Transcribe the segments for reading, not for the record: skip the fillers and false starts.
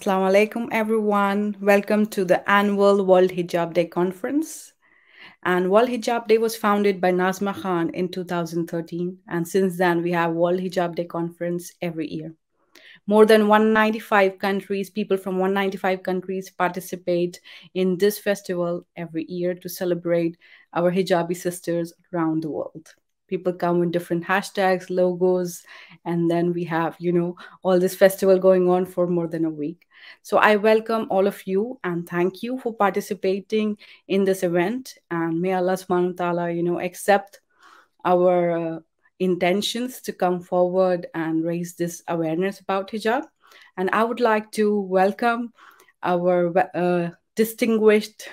Assalamu alaikum, everyone. Welcome to the annual World Hijab Day conference. And World Hijab Day was founded by Nazma Khan in 2013. And since then, we have World Hijab Day conference every year. More than 195 countries, people from 195 countries participate in this festival every year to celebrate our hijabi sisters around the world. People come with different hashtags, logos, and then we have, all this festival going on for more than a week. So I welcome all of you and thank you for participating in this event. And may Allah subhanahu wa ta'ala, accept our intentions to come forward and raise this awareness about hijab. And I would like to welcome our distinguished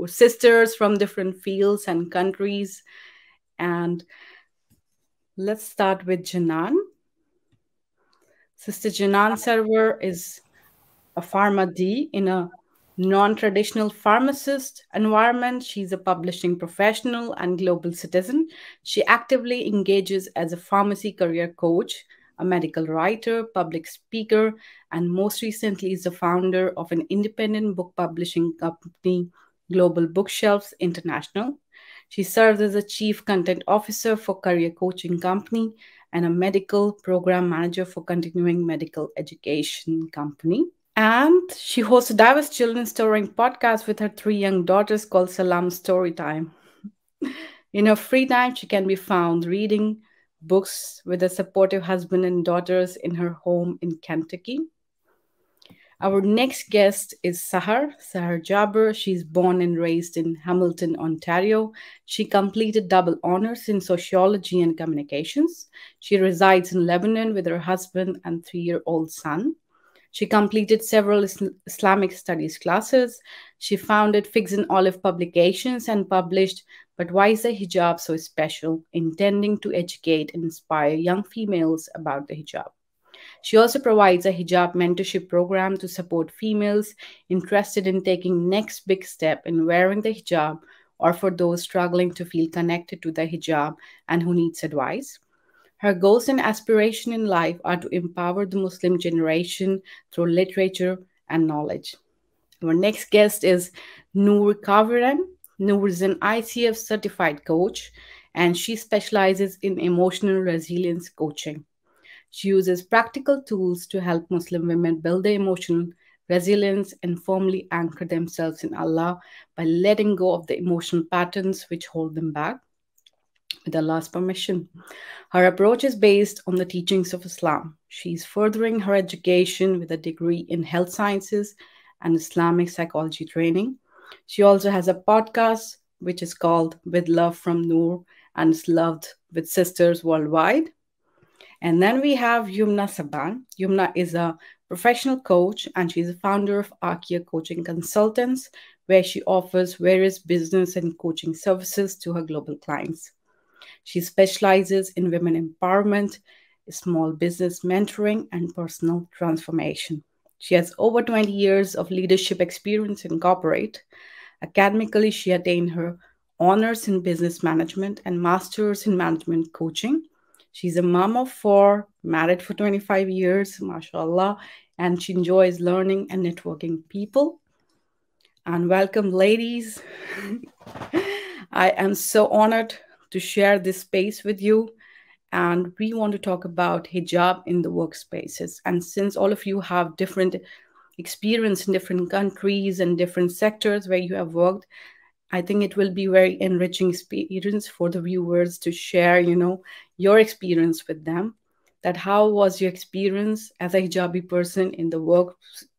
sisters from different fields and countries. And let's start with Janan. Sister Janan Server is a Pharma D in a non-traditional pharmacist environment. She's a publishing professional and global citizen. She actively engages as a pharmacy career coach, a medical writer, public speaker, and most recently is the founder of an independent book publishing company, Global Bookshelves International. She serves as a chief content officer for career coaching company and a medical program manager for continuing medical education company. And she hosts a diverse children's storytelling podcast with her 3 young daughters called Salam Storytime. In her free time, she can be found reading books with a supportive husband and daughters in her home in Kentucky. Our next guest is Sahar Jabber. She's born and raised in Hamilton, Ontario. She completed double honors in sociology and communications. She resides in Lebanon with her husband and 3-year-old son. She completed several Islamic studies classes. She founded Figs and Olive Publications and published But Why is the Hijab So Special?, intending to educate and inspire young females about the hijab. She also provides a hijab mentorship program to support females interested in taking next big step in wearing the hijab or for those struggling to feel connected to the hijab and who needs advice. Her goals and aspirations in life are to empower the Muslim generation through literature and knowledge. Our next guest is Noor Kaviran. Noor is an ICF certified coach, and she specializes in emotional resilience coaching. She uses practical tools to help Muslim women build their emotional resilience and firmly anchor themselves in Allah by letting go of the emotional patterns which hold them back with Allah's permission. Her approach is based on the teachings of Islam. She's furthering her education with a degree in health sciences and Islamic psychology training. She also has a podcast which is called With Love from Noor and is loved with sisters worldwide. And then we have Yumna Saban. Yumna is a professional coach and she's a founder of Arkia Coaching Consultants, where she offers various business and coaching services to her global clients. She specializes in women empowerment, small business mentoring, and personal transformation. She has over 20 years of leadership experience in corporate. Academically, she attained her honors in business management and masters in management coaching. She's a mom of 4, married for 25 years, mashallah, and she enjoys learning and networking people. And welcome, ladies. I am so honored to share this space with you. And we want to talk about hijab in the workspaces. And since all of you have different experience in different countries and different sectors where you have worked, I think it will be very enriching experience for the viewers to share, your experience with them. That how was your experience as a hijabi person in the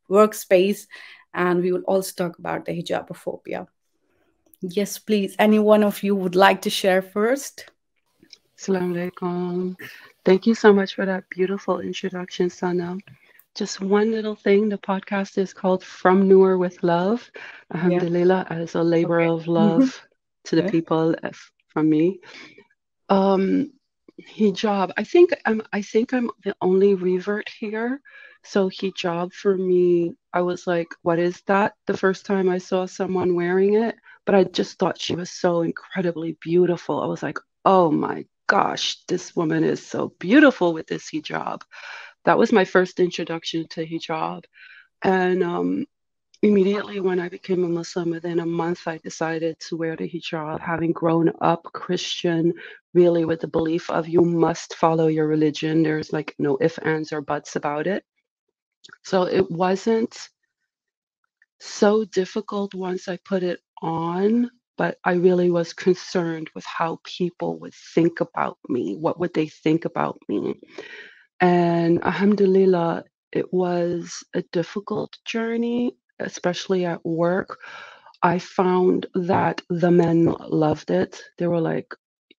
workspace? And we will also talk about the hijabophobia. Yes, please. Any one of you would like to share first? Assalamu alaikum. Thank you so much for that beautiful introduction, Sana. Just one little thing. The podcast is called From Noor with Love. Yeah. Alhamdulillah, as a labor Okay. of love to the people from me. Hijab. I think I'm the only revert here. So hijab for me, I was like, what is that? The first time I saw someone wearing it, but I just thought she was so incredibly beautiful. I was like, oh my gosh, this woman is so beautiful with this hijab. That was my first introduction to hijab. And immediately when I became a Muslim, within a month, I decided to wear the hijab, having grown up Christian, really with the belief of you must follow your religion. There's like no ifs, ands, or buts about it. So it wasn't so difficult once I put it on, but I really was concerned with how people would think about me. What would they think about me? And alhamdulillah, it was a difficult journey, especially at work. I found that the men loved it. They were like,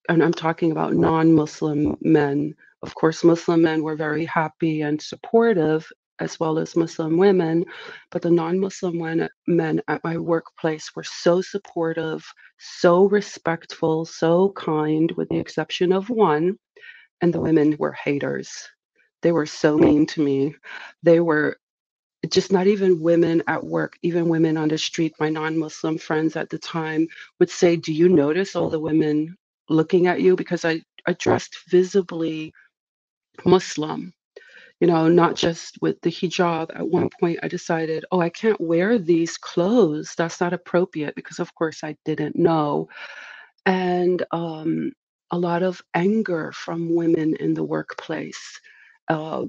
and I'm talking about non-Muslim men. Of course, Muslim men were very happy and supportive, as well as Muslim women, but the non-Muslim men at my workplace were so supportive, so respectful, so kind, with the exception of one, and the women were haters. They were so mean to me. They were just not even women at work, even women on the street. My non-Muslim friends at the time would say, "Do you notice all the women looking at you?" Because I dressed visibly Muslim, not just with the hijab. At one point, I decided, oh, I can't wear these clothes. That's not appropriate, because, of course, I didn't know. And a lot of anger from women in the workplace.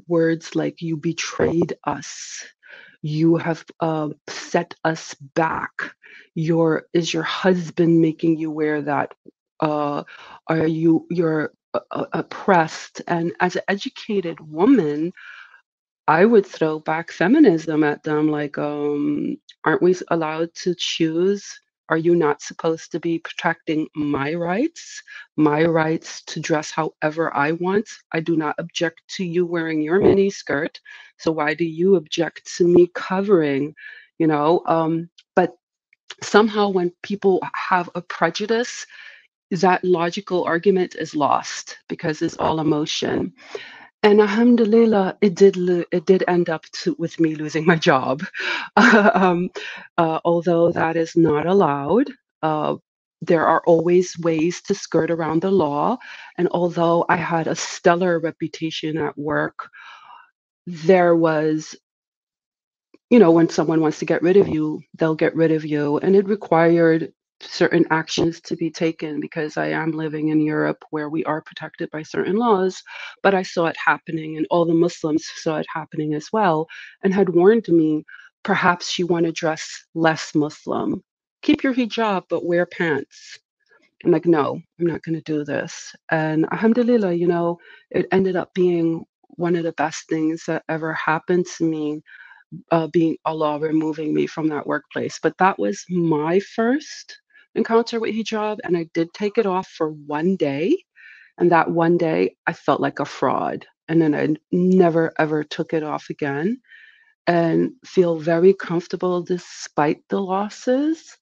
Words like, you betrayed us. You have set us back. Is your husband making you wear that? You're oppressed? And as an educated woman, I would throw back feminism at them, like, aren't we allowed to choose? Are you not supposed to be protecting my rights? My rights to dress however I want? I do not object to you wearing your mini skirt. So why do you object to me covering? But somehow when people have a prejudice, that logical argument is lost because it's all emotion. And alhamdulillah, it did end up with me losing my job. um, although that is not allowed, uh, there are always ways to skirt around the law. And although I had a stellar reputation at work, there was, when someone wants to get rid of you, they'll get rid of you. And it required certain actions to be taken, because I am living in Europe where we are protected by certain laws. But I saw it happening, and all the Muslims saw it happening as well, and had warned me, perhaps you want to dress less Muslim. Keep your hijab, but wear pants. I'm like, no, I'm not going to do this. And alhamdulillah, it ended up being one of the best things that ever happened to me, being Allah removing me from that workplace. But that was my first encounter with hijab, and I did take it off for one day. And that one day, I felt like a fraud. And then I never, ever took it off again, and feel very comfortable despite the losses.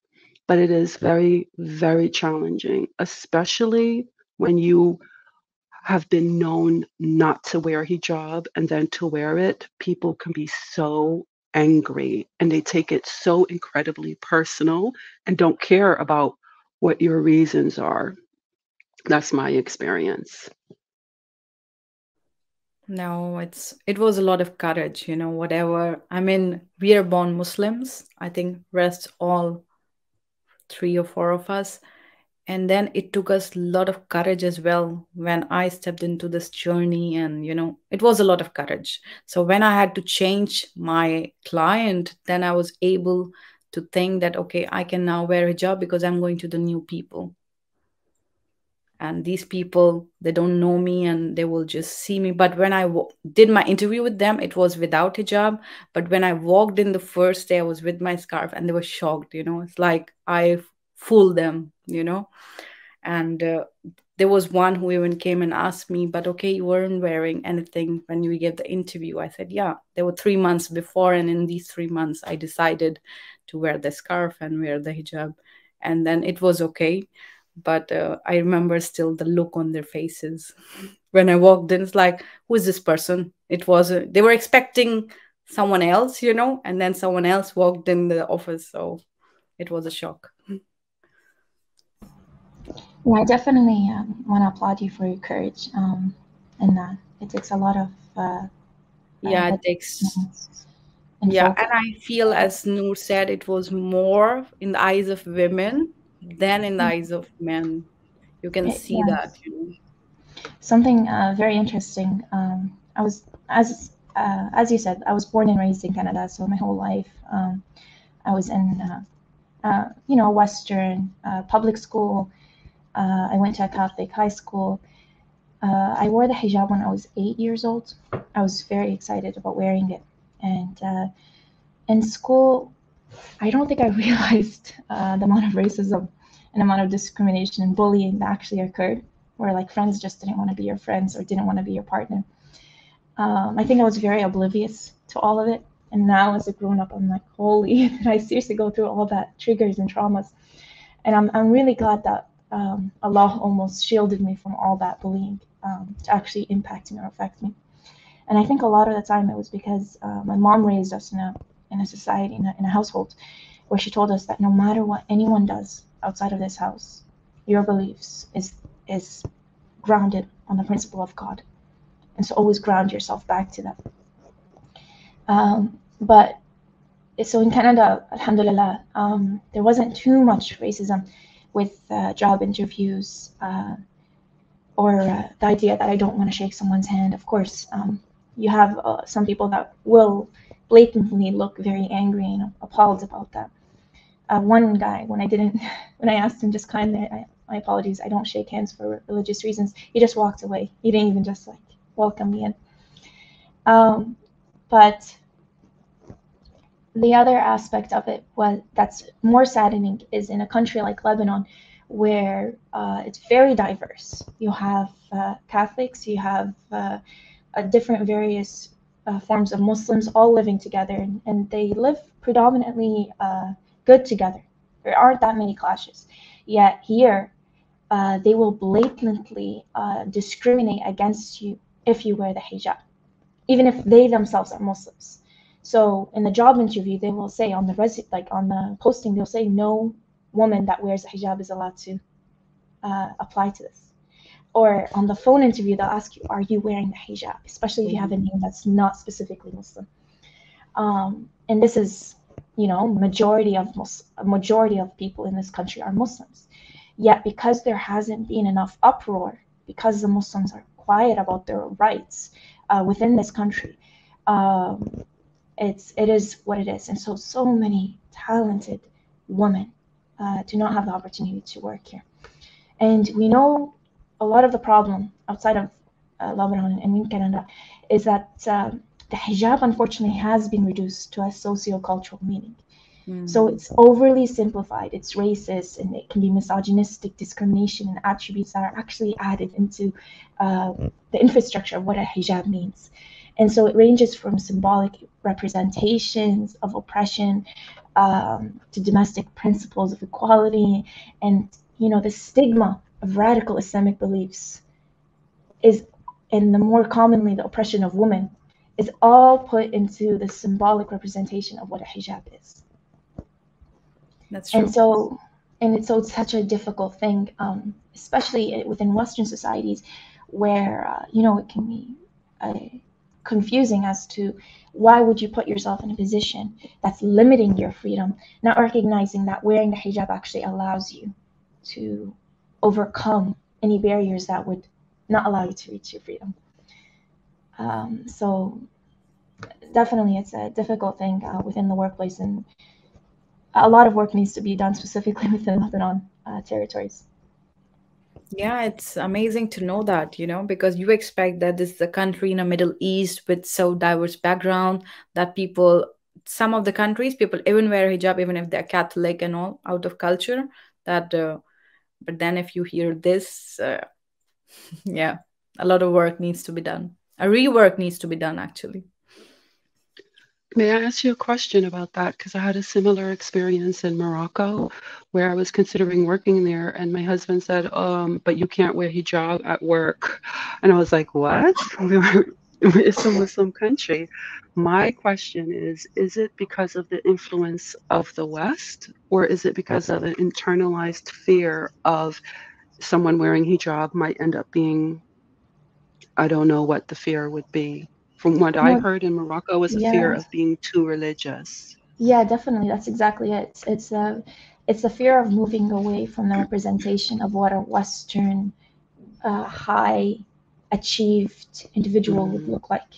But it is very, very challenging, especially when you have been known not to wear hijab and then to wear it. People can be so angry, and they take it so incredibly personal and don't care about what your reasons are. That's my experience. No, it was a lot of courage, whatever. I mean, we are born Muslims. I think rest all three or four of us. And then it took us a lot of courage as well when I stepped into this journey. And, it was a lot of courage. So when I had to change my client, then I was able to think that, okay, I can now wear a hijab because I'm going to the new people. And these people, they don't know me and they will just see me. But when I did my interview with them, it was without hijab. But when I walked in the first day, I was with my scarf and they were shocked. It's like I fooled them. And there was one who even came and asked me, but okay, you weren't wearing anything when you gave the interview. I said, yeah, there were 3 months before. And in these 3 months, I decided to wear the scarf and wear the hijab. And then it was okay. But I remember still the look on their faces when I walked in. It's like, who is this person? It was, they were expecting someone else, and then someone else walked in the office. So it was a shock. Yeah, I definitely want to applaud you for your courage. And it takes a lot of yeah, it takes in Yeah, focus. and I feel, as Noor said, it was more in the eyes of women than in the eyes of men. You can see that, Yes, you know. something very interesting. I was, as you said, I was born and raised in Canada, so my whole life I was in Western public school. I went to a Catholic high school. I wore the hijab when I was 8 years old. I was very excited about wearing it, and in school, I don't think I realized the amount of racism and amount of discrimination and bullying that actually occurred, where like friends just didn't want to be your friends or didn't want to be your partner. I think I was very oblivious to all of it. And now, as a grown up, I'm like, holy, did I seriously go through all that triggers and traumas? And I'm really glad that Allah almost shielded me from all that bullying to actually impact me or affect me. And I think a lot of the time it was because my mom raised us in a society, in a household, where she told us that no matter what anyone does outside of this house, your beliefs is grounded on the principle of God. And so always ground yourself back to that. But so in Canada, alhamdulillah, there wasn't too much racism with job interviews or the idea that I don't want to shake someone's hand. Of course, you have some people that will blatantly look very angry and appalled about that. One guy, when I asked him just kindly, my apologies, I don't shake hands for religious reasons. He just walked away. He didn't even just like welcome me in. But the other aspect of it that's more saddening is in a country like Lebanon, where it's very diverse. You have Catholics, you have different various forms of Muslims all living together, and they live predominantly good together. There aren't that many clashes. Yet here, they will blatantly discriminate against you if you wear the hijab, even if they themselves are Muslims. So in the job interview, they will say on the posting, they'll say no woman that wears a hijab is allowed to apply to this. Or on the phone interview, they'll ask you, are you wearing the hijab? Especially if you have a name that's not specifically Muslim. And this is, majority of people in this country are Muslims. Yet because there hasn't been enough uproar, because the Muslims are quiet about their rights within this country, it is what it is. And so many talented women do not have the opportunity to work here. And we know a lot of the problem outside of Lebanon and in Canada is that the hijab, unfortunately, has been reduced to a socio-cultural meaning. So it's overly simplified, it's racist, and it can be misogynistic, discrimination, and attributes that are actually added into the infrastructure of what a hijab means. And so it ranges from symbolic representations of oppression to domestic principles of equality, and the stigma of radical Islamic beliefs and the more commonly the oppression of women, is all put into the symbolic representation of what a hijab is. That's true. It's such a difficult thing, especially within Western societies, where it can be confusing as to why would you put yourself in a position that's limiting your freedom, not recognizing that wearing the hijab actually allows you to overcome any barriers that would not allow you to reach your freedom. So definitely it's a difficult thing within the workplace, and a lot of work needs to be done specifically within Lebanon territories. Yeah, it's amazing to know that, because you expect that this is a country in the Middle East with so diverse background that some of the countries, people even wear hijab, even if they're Catholic and all, out of culture. But then if you hear this, yeah, a lot of work needs to be done. A rework needs to be done, actually. May I ask you a question about that? Because I had a similar experience in Morocco where I was considering working there, and my husband said, but you can't wear hijab at work. And I was like, what? It's a Muslim country. My question is it because of the influence of the West, or is it because of an internalized fear of someone wearing hijab might end up being, I don't know what the fear would be From what I No, heard in Morocco, was a fear yeah, of being too religious. yeah, definitely. That's exactly it. It's a fear of moving away from the representation of what a Western, high achieved individual would Mm, look like.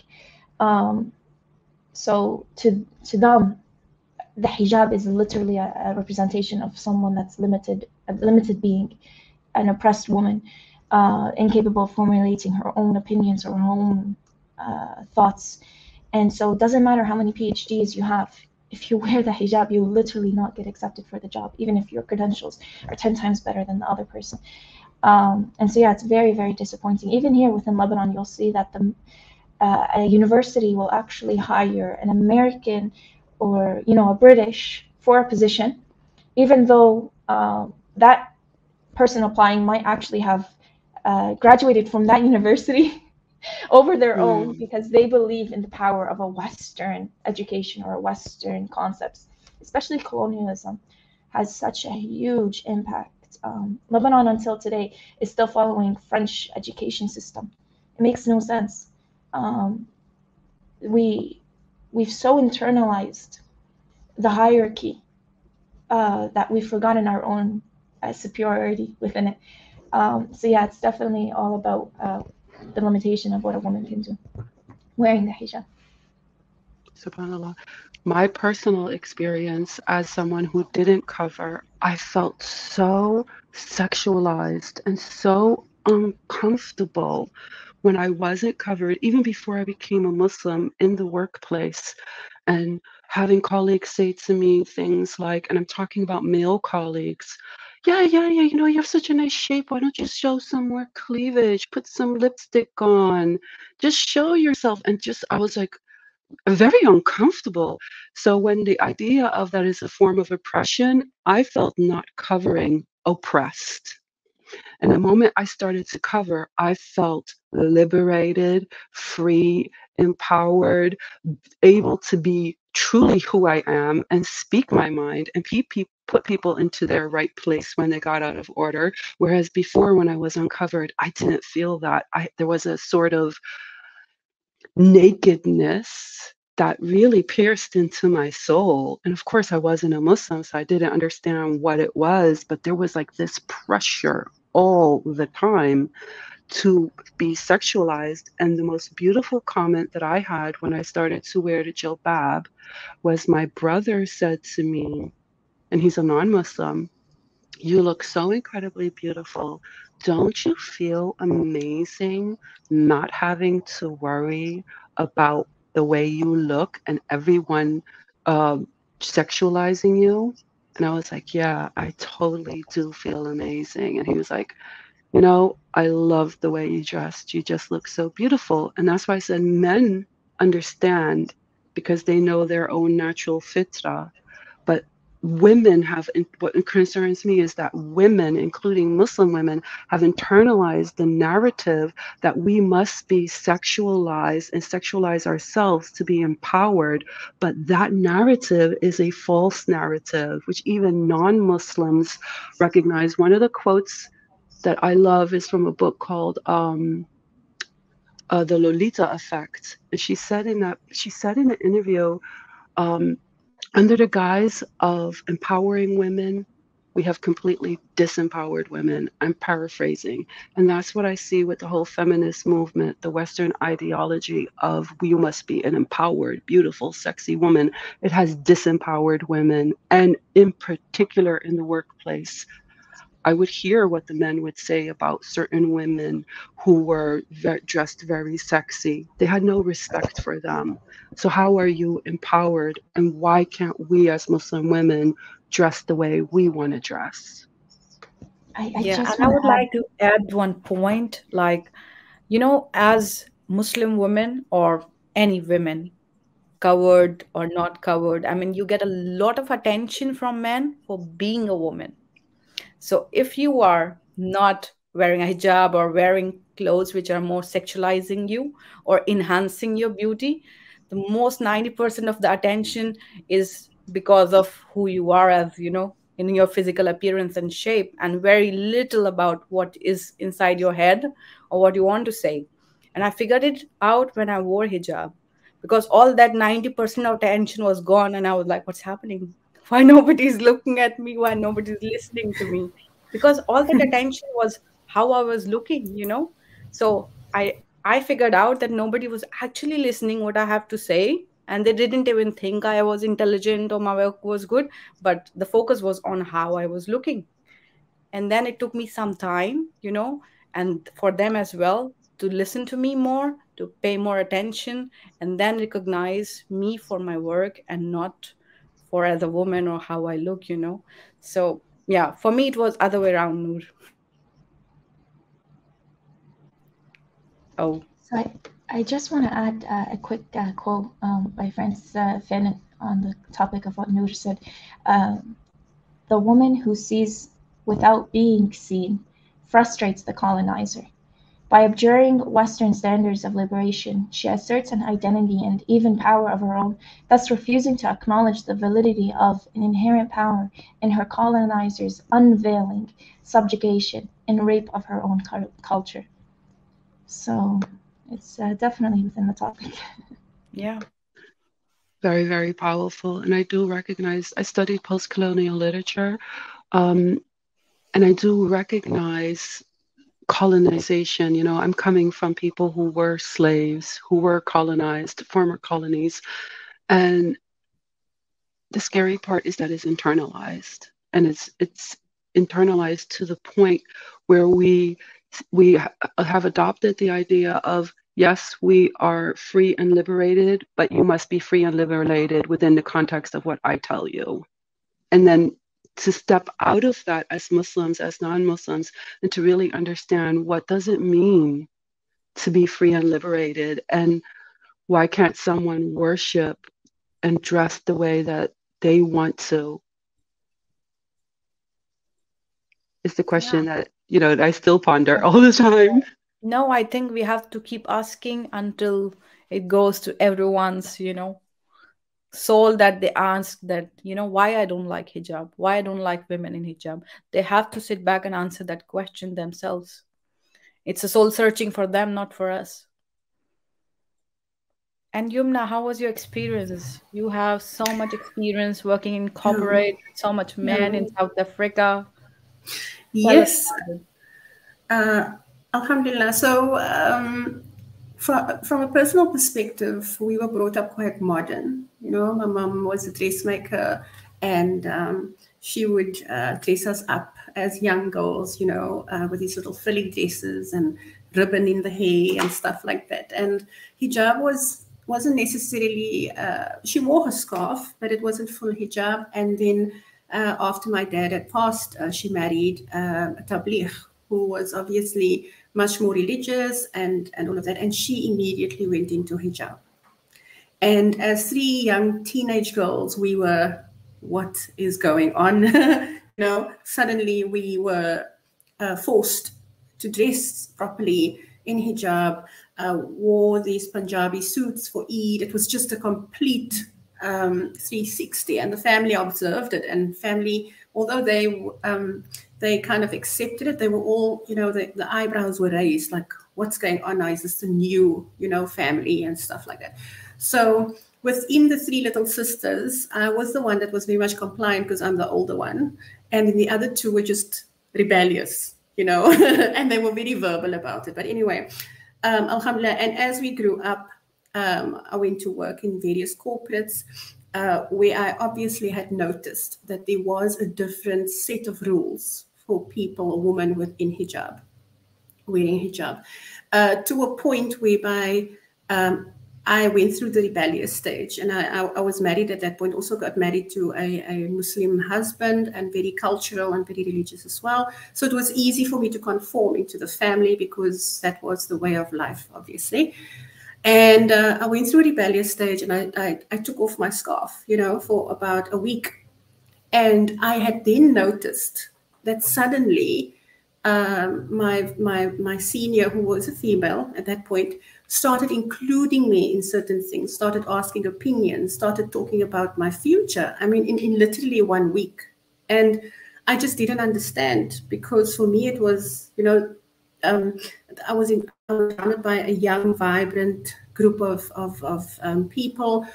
Um, so to them, the hijab is literally a representation of someone that's limited, a limited being, an oppressed woman, incapable of formulating her own opinions or her own thoughts. And so it doesn't matter how many PhDs you have. If you wear the hijab, you literally not get accepted for the job, even if your credentials are 10 times better than the other person. And so, yeah, it's very, very disappointing. Even here within Lebanon, you'll see that a university will actually hire an American or, a British for a position, even though that person applying might actually have graduated from that university over their own, mm, because they believe in the power of a Western education or Western concepts. Especially colonialism has such a huge impact. Lebanon until today is still following French education system. It makes no sense. Um, we we've so internalized the hierarchy that we've forgotten our own superiority within it. So yeah, it's definitely all about the limitation of what a woman can do wearing the hijab. subhanAllah. My personal experience as someone who didn't cover, I felt so sexualized and so uncomfortable when I wasn't covered, even before I became a Muslim in the workplace. And having colleagues say to me things like, and I'm talking about male colleagues, yeah, you have such a nice shape. Why don't you show some more cleavage? Put some lipstick on. Just show yourself. And just, I was like, very uncomfortable. So when the idea of that is a form of oppression, I felt not covering oppressed. And the moment I started to cover, I felt liberated, free, empowered, able to be truly who I am and speak my mind and put people into their right place when they got out of order. Whereas before, when I was uncovered, I didn't feel that. There was a sort of nakedness that really pierced into my soul. And of course, I wasn't a Muslim, so I didn't understand what it was, but there was like this pressure all the time to be sexualized. And the most beautiful comment that I had when I started to wear the jilbab was my brother said to me, and he's a non Muslim, "You look so incredibly beautiful. Don't you feel amazing not having to worry about the way you look and everyone sexualizing you?" And I was like, "Yeah, I totally do feel amazing." And he was like, "I love the way you dressed. You just look so beautiful." And that's why I said men understand because they know their own natural fitra, but women have, what concerns me is that women, including Muslim women, have internalized the narrative that we must be sexualized and sexualize ourselves to be empowered. But that narrative is a false narrative, which even non-Muslims recognize. One of the quotes that I love is from a book called The Lolita Effect. And she said in an interview, um, under the guise of empowering women, we have completely disempowered women. I'm paraphrasing. And that's what I see with the whole feminist movement, the Western ideology of you must be an empowered, beautiful, sexy woman. It has disempowered women, and in particular in the workplace. I would hear what the men would say about certain women who were dressed very sexy. They had no respect for them. So, how are you empowered? And why can't we as Muslim women dress the way we want to dress? I Yeah, and just I want would to add, like to add one point like, as Muslim women or any women, covered or not covered, I mean, you get a lot of attention from men for being a woman. So if you are not wearing a hijab or wearing clothes which are more sexualizing you or enhancing your beauty, the most 90% of the attention is because of who you are, as in your physical appearance and shape, and very little about what is inside your head or what you want to say. And I figured it out when I wore hijab, because all that 90% of attention was gone. And I was like, what's happening? Why nobody's looking at me? Why nobody's listening to me? Because all that attention was how I was looking, you know? So I figured out that nobody was actually listening what I have to say. And they didn't even think I was intelligent or my work was good, but the focus was on how I was looking. And then it took me some time, you know, and for them as well to listen to me more, to pay more attention, and then recognize me for my work and not for as a woman or how I look, you know. So yeah, for me it was other way around, Noor. Oh, So I just want to add a quick quote by Francis Fanon on the topic of what Noor said. Um, the woman who sees without being seen frustrates the colonizer. By abjuring Western standards of liberation, she asserts an identity and even power of her own, thus refusing to acknowledge the validity of an inherent power in her colonizer's unveiling, subjugation, and rape of her own culture. So it's definitely within the topic. yeah. Very, very powerful. And I do recognize, I studied post-colonial literature, and I do recognize colonization. You know, I'm coming from people who were slaves, who were colonized, former colonies. And the scary part is that it's internalized. And it's internalized to the point where we have adopted the idea of, yes, we are free and liberated, but you must be free and liberated within the context of what I tell you. And then to step out of that as Muslims, as non-Muslims, and to really understand, what does it mean to be free and liberated? And why can't someone worship and dress the way that they want to? Is the Yeah. question that, you know, I still ponder all the time. No, I think we have to keep asking until it goes to everyone's, you know, soul, that they ask that, you know, why I don't like hijab, why I don't like women in hijab. They have to sit back and answer that question themselves. It's a soul searching for them, not for us. And Yumna, how was your experience? You have so much experience working in Yeah. corporate, so much men Yeah. in South Africa. Tell us Yes. about it. Alhamdulillah. So, from a personal perspective, we were brought up quite modern. You know, my mom was a dressmaker, and she would dress us up as young girls, you know, with these little frilly dresses and ribbon in the hair and stuff like that. And hijab wasn't necessarily. She wore her scarf, but it wasn't full hijab. And then after my dad had passed, she married a tabligh who was obviously much more religious and all of that. And she immediately went into hijab. And as three young teenage girls, we were, what is going on? You know, suddenly we were forced to dress properly in hijab, wore these Punjabi suits for Eid. It was just a complete 360, and the family observed it. And family, although they kind of accepted it, they were all, you know, the eyebrows were raised, like, what's going on now? Is this a new, you know, family and stuff like that? So within the three little sisters, I was the one that was very much compliant because I'm the older one. And the other two were just rebellious, you know, and they were very verbal about it. But anyway, alhamdulillah. And as we grew up, I went to work in various corporates where I obviously had noticed that there was a different set of rules for people, women within hijab, wearing hijab, to a point whereby I went through the rebellious stage, and I was married at that point, also got married to a Muslim husband, and very cultural and very religious as well. So it was easy for me to conform into the family because that was the way of life, obviously. And I went through a rebellious stage, and I took off my scarf, you know, for about a week. And I had then noticed that suddenly my senior, who was a female at that point, started including me in certain things, started asking opinions, started talking about my future. I mean, in literally 1 week. And I just didn't understand, because for me it was, you know, I was surrounded by a young, vibrant group of people,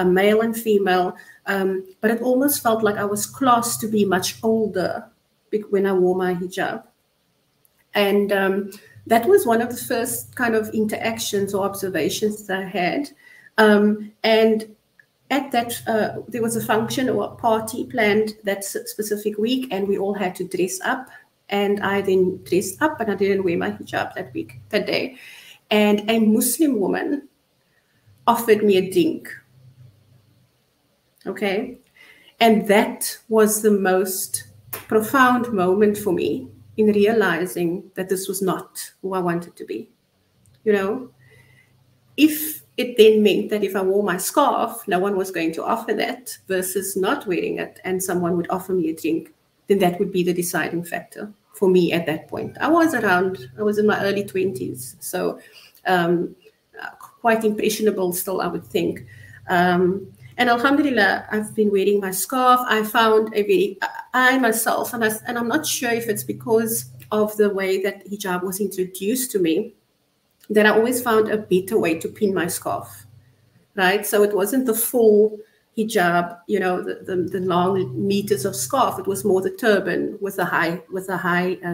male and female, but it almost felt like I was classed to be much older when I wore my hijab. And that was one of the first kind of interactions or observations that I had. And at that, there was a function or a party planned that specific week, and we all had to dress up. And I then dressed up, and I didn't wear my hijab that day. And a Muslim woman offered me a drink. Okay. And that was the most profound moment for me in realizing that this was not who I wanted to be. You know, if it then meant that if I wore my scarf, no one was going to offer that, versus not wearing it and someone would offer me a drink, then that would be the deciding factor for me at that point. I was in my early 20s, so quite impressionable still, I would think. And alhamdulillah, I've been wearing my scarf. I found I myself, and I'm not sure if it's because of the way that hijab was introduced to me, that I always found a better way to pin my scarf, right? So it wasn't the full hijab, you know, the long meters of scarf. It was more the turban with a high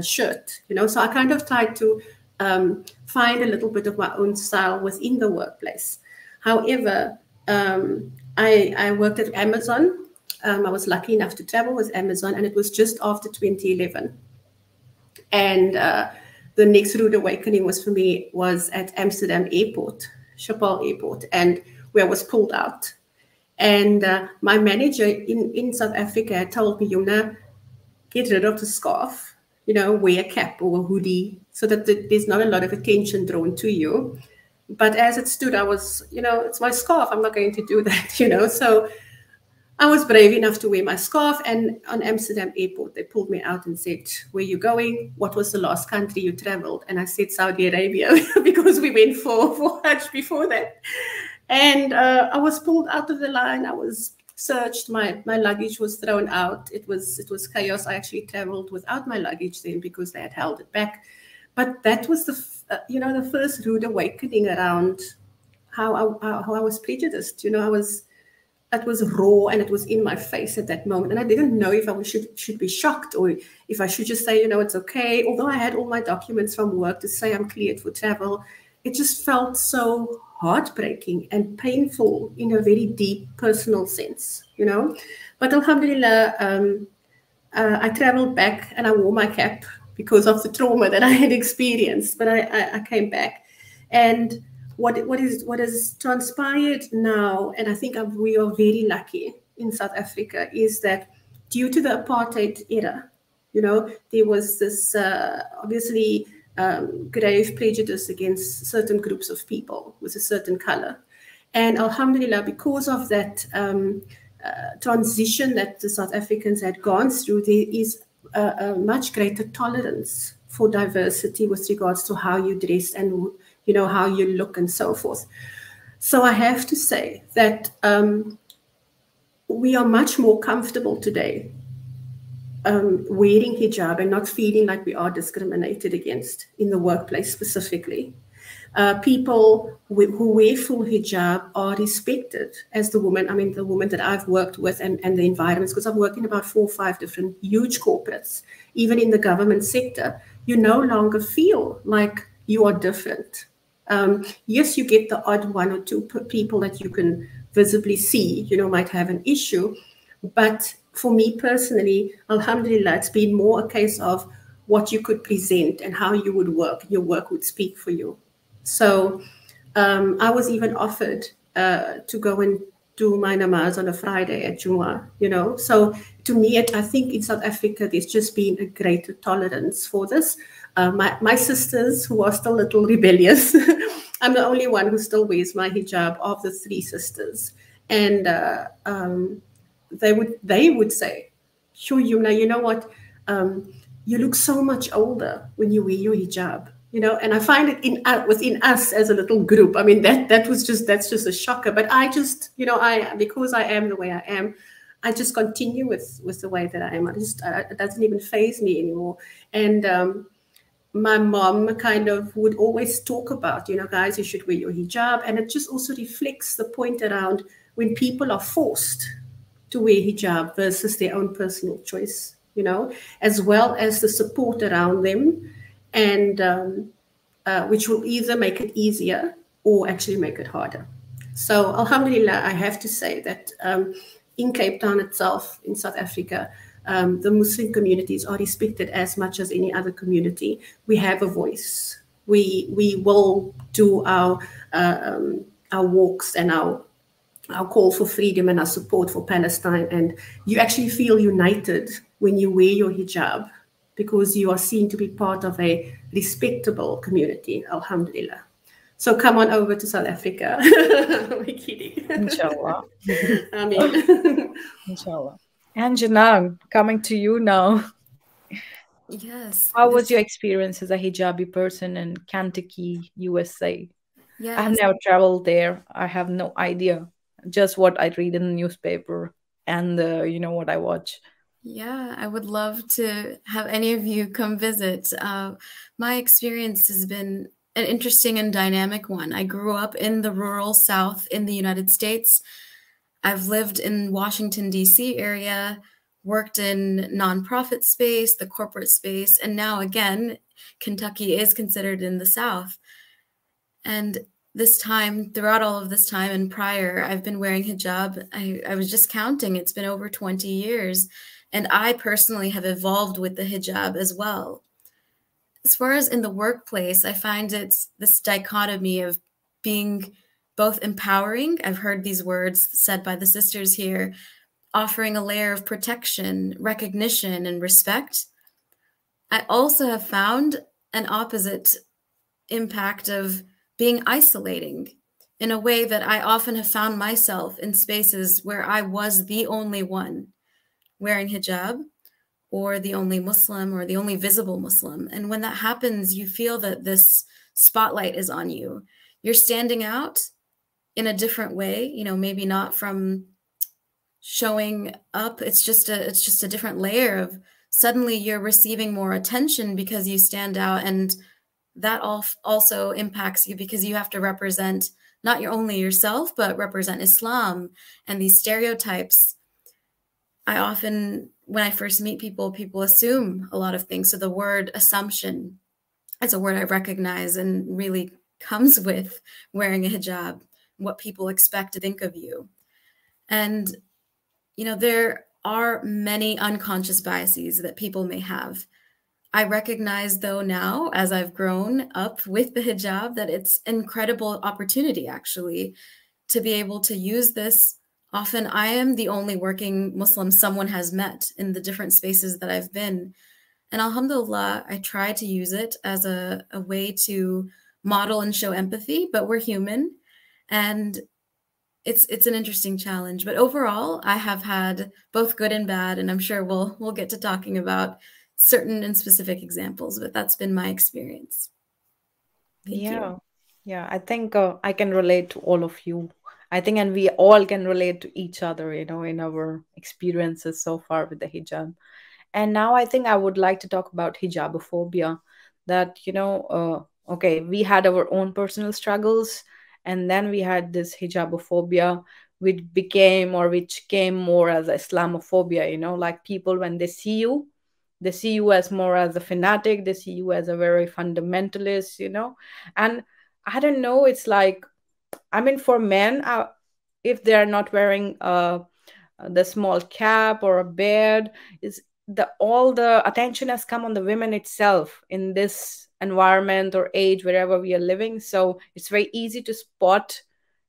shirt, you know. So I kind of tried to find a little bit of my own style within the workplace. However, I worked at Amazon. I was lucky enough to travel with Amazon, and it was just after 2011. And the next rude awakening was at Amsterdam Airport, Schiphol Airport, and where I was pulled out. And my manager in South Africa told me, Yumna, get rid of the scarf, you know, wear a cap or a hoodie so that there's not a lot of attention drawn to you. But as it stood, I was, you know, it's my scarf. I'm not going to do that, you know. So I was brave enough to wear my scarf. And on Amsterdam Airport, they pulled me out and said, where are you going? What was the last country you traveled? And I said, Saudi Arabia, because we went for Hajj before that. And I was pulled out of the line. I was searched. My luggage was thrown out. It was chaos. I actually traveled without my luggage then because they had held it back. But that was the first rude awakening around how I was prejudiced. You know, it was raw and it was in my face at that moment. And I didn't know if I should be shocked or if I should just say, you know, it's okay. Although I had all my documents from work to say I'm cleared for travel, it just felt so heartbreaking and painful in a very deep personal sense, you know. But alhamdulillah, I traveled back and I wore my cap because of the trauma that I had experienced. But I came back, and what has transpired now, and I think we are very lucky in South Africa, is that due to the apartheid era, you know, there was this obviously grave prejudice against certain groups of people with a certain color. And alhamdulillah, because of that transition that the South Africans had gone through, there is a much greater tolerance for diversity with regards to how you dress and, you know, how you look and so forth. So I have to say that we are much more comfortable today wearing hijab and not feeling like we are discriminated against in the workplace specifically. People who wear full hijab are respected as the woman. I mean, the woman that I've worked with and the environments, because I've worked in about 4 or 5 different huge corporates, even in the government sector, you no longer feel like you are different. Yes, you get the odd 1 or 2 people that you can visibly see, you know, might have an issue. But for me personally, alhamdulillah, it's been more a case of what you could present and how you would work. Your work would speak for you. So I was even offered to go and do my namaz on a Friday at Jumu'ah, you know. So to me, I think in South Africa, there's just been a greater tolerance for this. My sisters, who are still a little rebellious, I'm the only one who still wears my hijab of the 3 sisters. And they would say, sure, Yumna, you know what? You look so much older when you wear your hijab. You know, and I find it within us as a little group. I mean, that's just a shocker. But I just, you know, because I am the way I am, I just continue with the way that I am. It doesn't even faze me anymore. And my mom kind of would always talk about, guys, you should wear your hijab. And it just also reflects the point around when people are forced to wear hijab versus their own personal choice, as well as the support around them, and which will either make it easier or actually make it harder. So, alhamdulillah, I have to say that in Cape Town itself, in South Africa, the Muslim communities are respected as much as any other community. We have a voice. We will do our walks and our call for freedom and our support for Palestine. And you actually feel united when you wear your hijab, because you are seen to be part of a respectable community, alhamdulillah. So come on over to South Africa. We're kidding. Inshallah. Ameen. Inshallah. And Janang, coming to you now. Yes. How was your experience as a hijabi person in Kentucky, USA? Yes. I have never traveled there. I have no idea. Just what I read in the newspaper and what I watch. Yeah, I would love to have any of you come visit. My experience has been an interesting and dynamic one. I grew up in the rural South in the United States. I've lived in Washington, D.C. area, worked in nonprofit space, the corporate space, and now again, Kentucky is considered in the South. And this time, throughout all of this time and prior, I've been wearing hijab. I was just counting, it's been over 20 years. And I personally have evolved with the hijab as well. As far as in the workplace, I find it's this dichotomy of being both empowering. I've heard these words said by the sisters here, offering a layer of protection, recognition, and respect. I also have found an opposite impact of being isolating in a way that I often have found myself in spaces where I was the only one wearing hijab, or the only Muslim, or the only visible Muslim. And when that happens, you feel that this spotlight is on you. You're standing out in a different way, maybe not from showing up. It's just a different layer of suddenly you're receiving more attention because you stand out. And that also impacts you because you have to represent not only yourself, but represent Islam and these stereotypes. I often, when I first meet people, people assume a lot of things. So the word assumption is a word I recognize and really comes with wearing a hijab, what people expect to think of you. And, there are many unconscious biases that people may have. I recognize, though, now, as I've grown up with the hijab, that it's an incredible opportunity, actually, to be able to use this. Often I am the only working Muslim someone has met in the different spaces that I've been. And alhamdulillah, I try to use it as a way to model and show empathy, but we're human. And it's an interesting challenge. But overall, I have had both good and bad, and I'm sure we'll get to talking about certain and specific examples, but that's been my experience. Thank you. Yeah, I think I can relate to all of you. I think, and we all can relate to each other, in our experiences so far with the hijab. And now I think I would like to talk about hijabophobia. That, okay, we had our own personal struggles, and then we had this hijabophobia, which came more as Islamophobia, like people, when they see you as more as a fanatic, they see you as a very fundamentalist, and I don't know, it's like, I mean, for men, if they're not wearing the small cap or a beard, all the attention has come on the women itself in this environment or age, wherever we are living. So it's very easy to spot,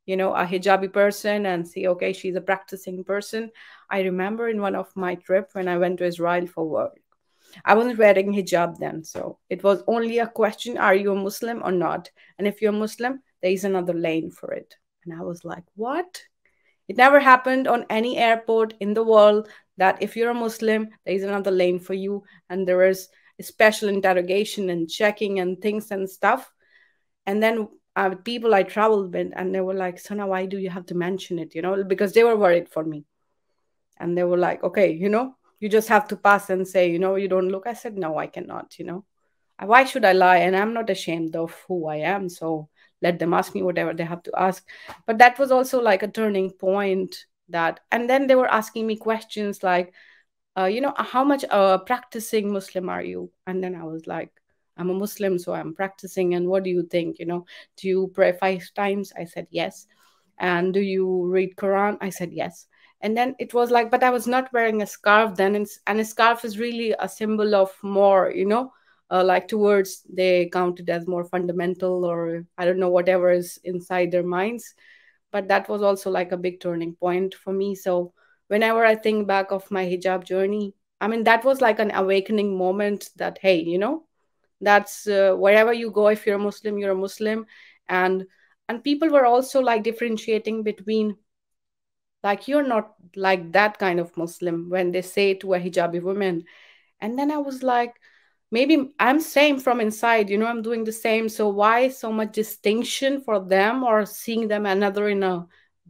a hijabi person and see, okay, she's a practicing person. I remember in one of my trips when I went to Israel for work, I wasn't wearing hijab then. So it was only a question, are you a Muslim or not? And if you're Muslim, there is another lane for it. And I was like, what? It never happened on any airport in the world that if you're a Muslim, there is another lane for you. And there is a special interrogation and checking and things and stuff. And then people I traveled with, and they were like, Sana, why do you have to mention it? Because they were worried for me. And they were like, okay, you just have to pass and say, you don't look. I said, no, I cannot, Why should I lie? And I'm not ashamed of who I am. So let them ask me whatever they have to ask. But that was also like a turning point. That, and then they were asking me questions like, how much practicing Muslim are you? And then I was like, I'm a Muslim, so I'm practicing. And what do you think? Do you pray 5 times? I said yes. And do you read Quran? I said yes. And then it was like, but I was not wearing a scarf then. And a scarf is really a symbol of more, like towards, they count it as more fundamental, or I don't know, whatever is inside their minds. But that was also like a big turning point for me. So whenever I think back of my hijab journey, I mean, that was like an awakening moment that, hey, that's wherever you go, if you're a Muslim, you're a Muslim. And people were also like differentiating between, like, you're not like that kind of Muslim when they say to a hijabi woman. And then I was like, maybe I'm same from inside, I'm doing the same. So why so much distinction for them, or seeing them another in a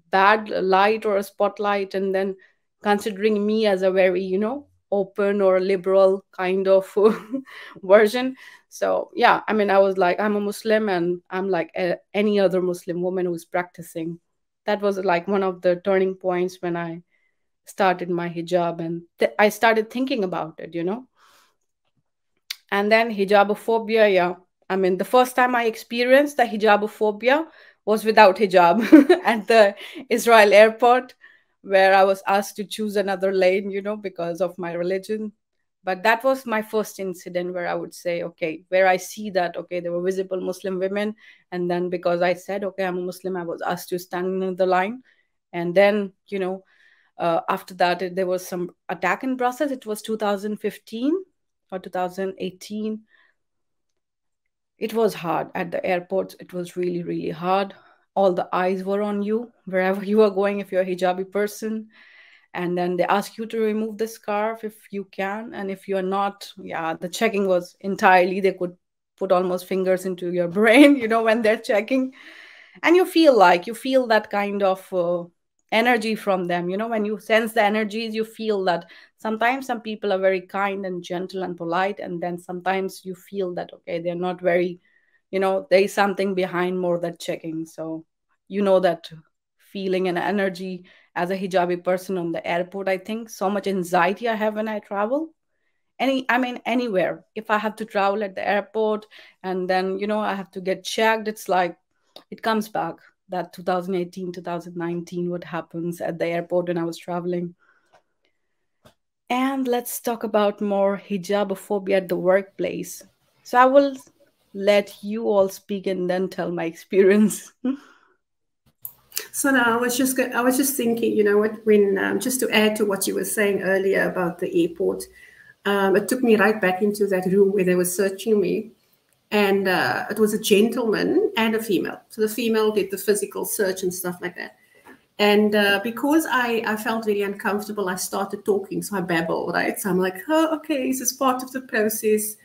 bad light or a spotlight, and then considering me as a very, open or liberal kind of version. So yeah, I mean, I was like, I'm a Muslim and I'm like any other Muslim woman who's practicing. That was like one of the turning points when I started my hijab, and I started thinking about it. And then hijabophobia, yeah. I mean, the first time I experienced the hijabophobia was without hijab at the Israel airport, where I was asked to choose another lane, because of my religion. But that was my first incident where I would say, okay, where I see that, okay, there were visible Muslim women. And then because I said, okay, I'm a Muslim, I was asked to stand in the line. And then, after that, there was some attack in Brussels. It was 2015 or 2018. It was hard at the airports. It was really, really hard. All the eyes were on you wherever you are going if you're a hijabi person. And then they ask you to remove the scarf if you can. And if you're not, yeah, the checking was entirely, they could put almost fingers into your brain, when they're checking. And you feel that kind of energy from them. When you sense the energies, you feel that sometimes some people are very kind and gentle and polite, and then sometimes you feel that, okay, they're not very, there's something behind more that checking. So that feeling and energy as a hijabi person on the airport. I think so much anxiety I have when I travel, anywhere. If I have to travel at the airport, and then I have to get checked, it's like it comes back, that 2018, 2019, what happens at the airport when I was traveling. And let's talk about more hijabophobia at the workplace. So I will let you all speak and then tell my experience. So now I was just thinking, when just to add to what you were saying earlier about the airport, it took me right back into that room where they were searching me. And it was a gentleman and a female. So the female did the physical search and stuff like that. And because I felt very uncomfortable, I started talking. So I babbled, right? So I'm like, oh, okay, this is part of the process.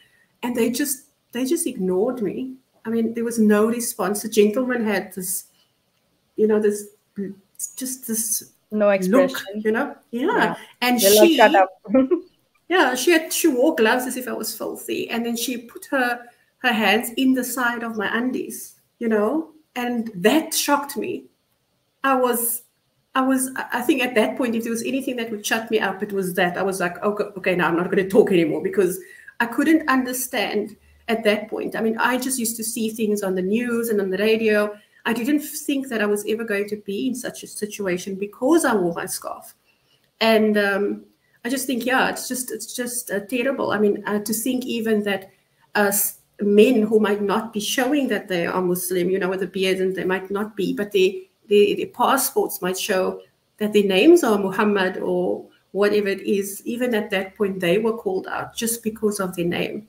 And they just ignored me. I mean, there was no response. The gentleman had this, this no expression, look, yeah. And They'll shut up. Yeah, she wore gloves as if I was filthy, and then she put her hands in the side of my undies, and that shocked me. I think at that point, if there was anything that would shut me up, it was that. I was like, okay, now I'm not going to talk anymore, because I couldn't understand at that point. I mean, I just used to see things on the news and on the radio. I didn't think that I was ever going to be in such a situation because I wore my scarf. And I just think, yeah, it's just terrible. I mean, to think even that men who might not be showing that they are Muslim, with a beard, and they might not be, but their passports might show that their names are Muhammad or whatever it is. Even at that point, they were called out just because of their name.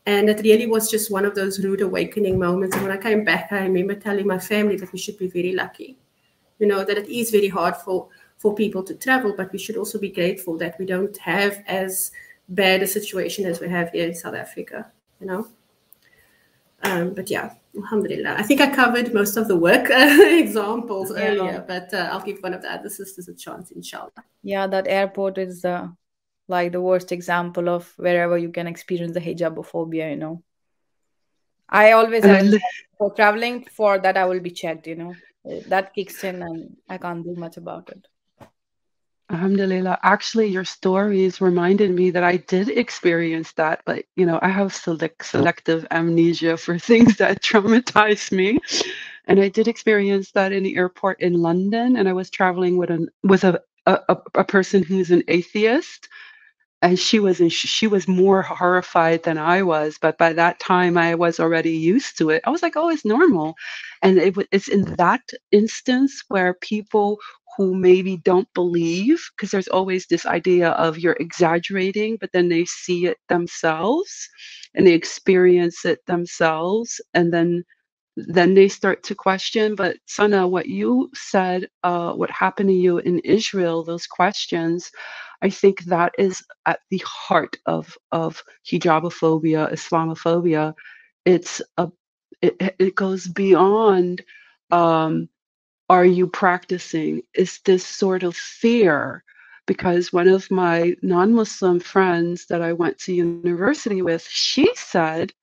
And it really was just one of those rude awakening moments. And when I came back, I remember telling my family that we should be very lucky, that it is very hard for people to travel, but we should also be grateful that we don't have as bad a situation as we have here in South Africa, But yeah, alhamdulillah. I think I covered most of the work examples earlier, but I'll give one of the other sisters a chance, inshallah. Yeah, that airport is like the worst example of wherever you can experience the hijabophobia, I always And have anxiety for traveling. For that, I will be checked, you know. That kicks in and I can't do much about it. Alhamdulillah. Actually, your stories reminded me that I did experience that, but I have selective amnesia for things that traumatize me. And I did experience that in the airport in London, and I was traveling with a person who's an atheist, and she was more horrified than I was, but by that time I was already used to it. I was like, oh, it's normal. And it's in that instance where people who maybe don't believe, because there's always this idea of you're exaggerating, but then they see it themselves and they experience it themselves, and then they start to question. But Sana, what you said, what happened to you in Israel, those questions, I think that is at the heart of hijabophobia, Islamophobia. It's a it goes beyond, are you practicing? Is this sort of fear? Because one of my non-Muslim friends that I went to university with, she said,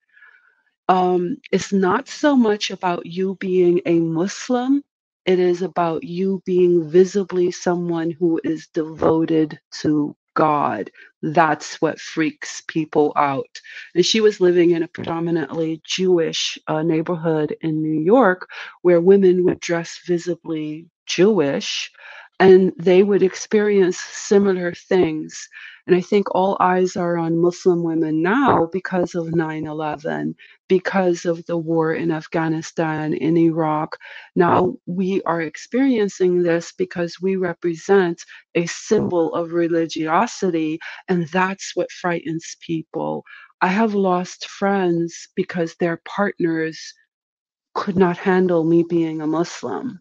it's not so much about you being a Muslim, it is about you being visibly someone who is devoted to God. That's what freaks people out. And she was living in a predominantly Jewish neighborhood in New York where women would dress visibly Jewish and they would experience similar things. And I think all eyes are on Muslim women now because of 9/11, because of the war in Afghanistan, in Iraq. Now we are experiencing this because we represent a symbol of religiosity, and that's what frightens people. I have lost friends because their partners could not handle me being a Muslim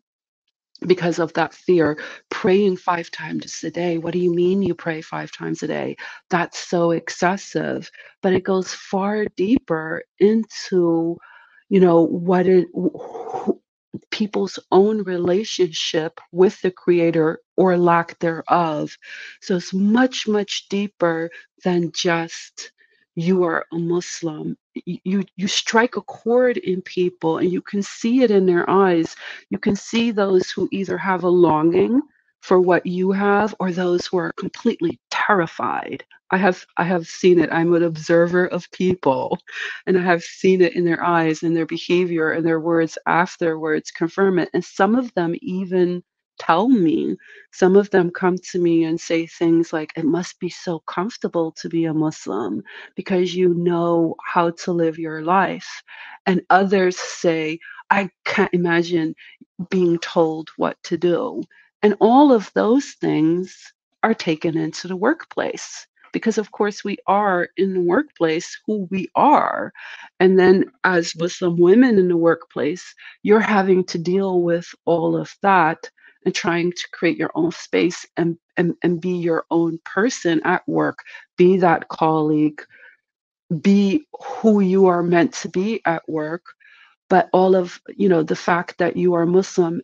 because of that fear. Praying 5 times a day. What do you mean you pray 5 times a day? That's so excessive. But it goes far deeper into, what people's own relationship with the creator or lack thereof. So it's much, much deeper than just you are a Muslim. You strike a chord in people and you can see it in their eyes. You can see those who either have a longing for what you have or those who are completely terrified. I have seen it. I'm an observer of people, and I have seen it in their eyes and their behavior and their words afterwards confirm it. And some of them even tell me, some of them come to me and say things like, it must be so comfortable to be a Muslim because you know how to live your life. And others say, I can't imagine being told what to do. And all of those things are taken into the workplace because, of course, we are in the workplace who we are. And then as Muslim women in the workplace, you're having to deal with all of that and trying to create your own space and be your own person at work, be that colleague, be who you are meant to be at work. But all of, the fact that you are Muslim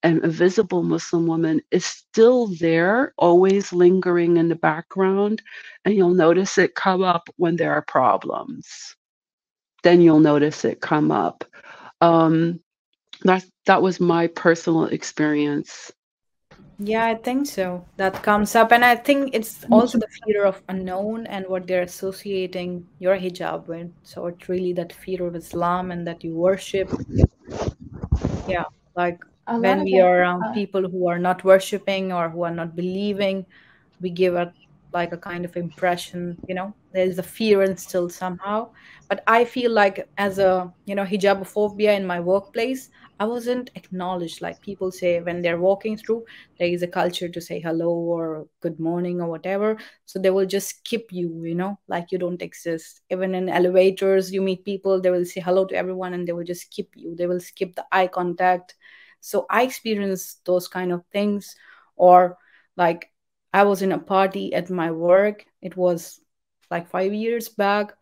and a visible Muslim woman is still there, always lingering in the background. And you'll notice it come up when there are problems. Then you'll notice it come up. That was my personal experience. Yeah, I think so. That comes up. And I think it's also the fear of unknown and what they're associating your hijab with. So it's really that fear of Islam and that you worship. Yeah, like A lot when of we it, are around people who are not worshiping or who are not believing, we give a like a kind of impression, there's a fear instilled somehow. But I feel like as a, hijabophobia in my workplace, I wasn't acknowledged. Like people say when they're walking through, there is a culture to say hello or good morning or whatever. So they will just skip you, like you don't exist. Even in elevators, you meet people, they will say hello to everyone and they will just skip you. They will skip the eye contact. So I experienced those kind of things. Or like I was in a party at my work. It was like 5 years back.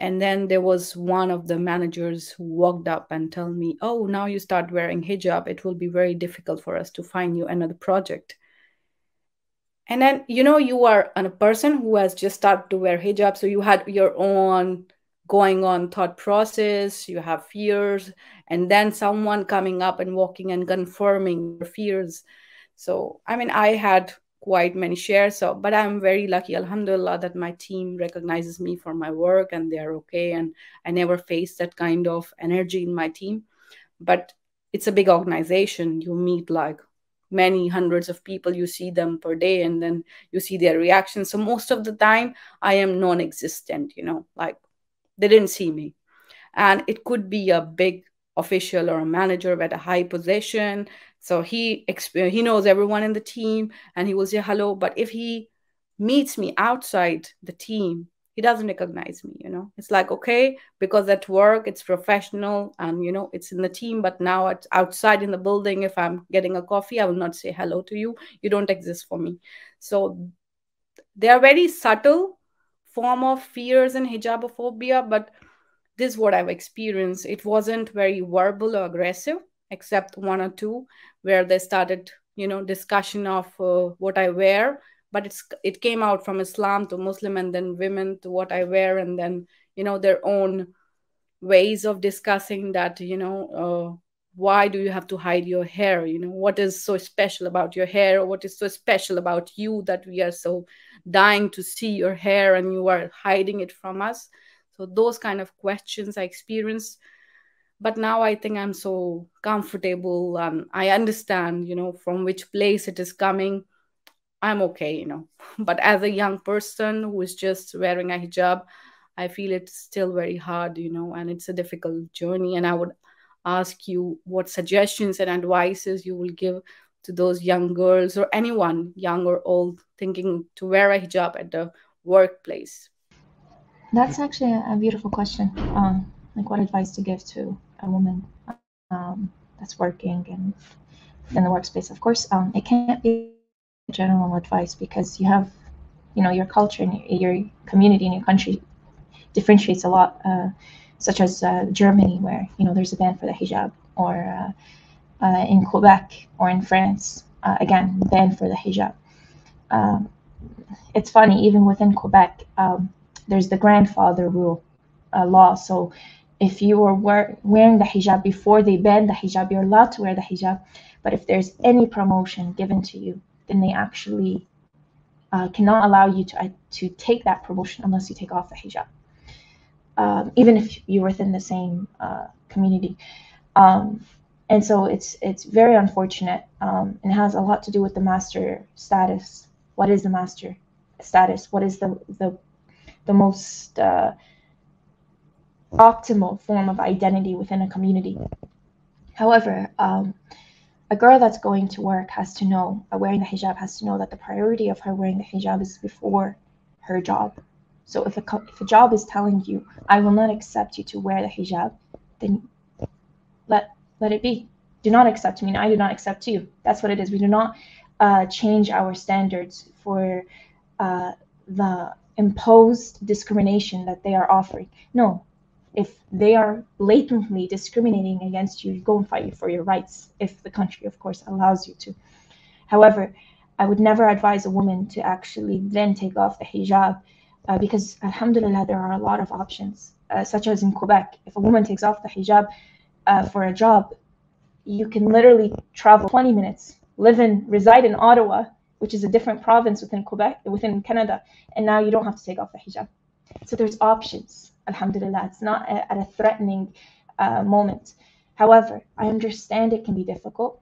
And then there was one of the managers who walked up and told me, oh, now you start wearing hijab. It will be very difficult for us to find you another project. And then, you are a person who has just started to wear hijab. So you had your own going on thought process, you have fears, and then someone coming up and walking and confirming your fears. So I mean, I had quite many shares, so but I'm very lucky, alhamdulillah, that my team recognizes me for my work and they are okay, and I never faced that kind of energy in my team. But it's a big organization. You meet like many hundreds of people, you see them per day, and then you see their reactions. So most of the time I am non-existent, like they didn't see me. And it could be a big official or a manager at a high position, so he knows everyone in the team and he will say hello. But if he meets me outside the team, he doesn't recognize me. It's like, okay, because at work it's professional and it's in the team, but now it's outside in the building, if I'm getting a coffee, I will not say hello to you. You don't exist for me. So they are very subtle form of fears and hijabophobia, but this is what I've experienced. It wasn't very verbal or aggressive, except one or two, where they started, discussion of what I wear. But it came out from Islam to Muslim, and then women to what I wear, and then their own ways of discussing that. Why do you have to hide your hair? What is so special about your hair? What is so special about you that we are so dying to see your hair and you are hiding it from us? So those kind of questions I experienced. But now I think I'm so comfortable and I understand, from which place it is coming. I'm okay. But as a young person who is just wearing a hijab, I feel it's still very hard, and it's a difficult journey. And I would ask you what suggestions and advices you will give to those young girls or anyone, young or old, thinking to wear a hijab at the workplace. That's actually a beautiful question. Like what advice to give to a woman that's working and in the workspace. Of course, it can't be a general advice because you have, your culture and your community and your country differentiates a lot, such as Germany, where there's a ban for the hijab, or in Quebec or in France, again, ban for the hijab. It's funny, even within Quebec, there's the grandfather rule law. So if you were wearing the hijab before they banned the hijab, you're allowed to wear the hijab. But if there's any promotion given to you, then they actually cannot allow you to take that promotion unless you take off the hijab, even if you're within the same community. And so it's very unfortunate, and it has a lot to do with the master status. What is the master status? What is the most optimal form of identity within a community? However, a girl that's going to work has to know, wearing the hijab has to know that the priority of her wearing the hijab is before her job. So if a job is telling you, I will not accept you to wear the hijab, then let it be. Do not accept me, and I do not accept you. That's what it is. We do not change our standards for the imposed discrimination that they are offering. No, if they are blatantly discriminating against you, you go and fight for your rights, if the country, of course, allows you to. However, I would never advise a woman to actually then take off the hijab, because alhamdulillah, there are a lot of options, such as in Quebec. If a woman takes off the hijab for a job, you can literally travel 20 minutes, reside in Ottawa, which is a different province within Quebec, within Canada, and now you don't have to take off the hijab. So there's options, alhamdulillah. It's not at a threatening moment. However, I understand it can be difficult.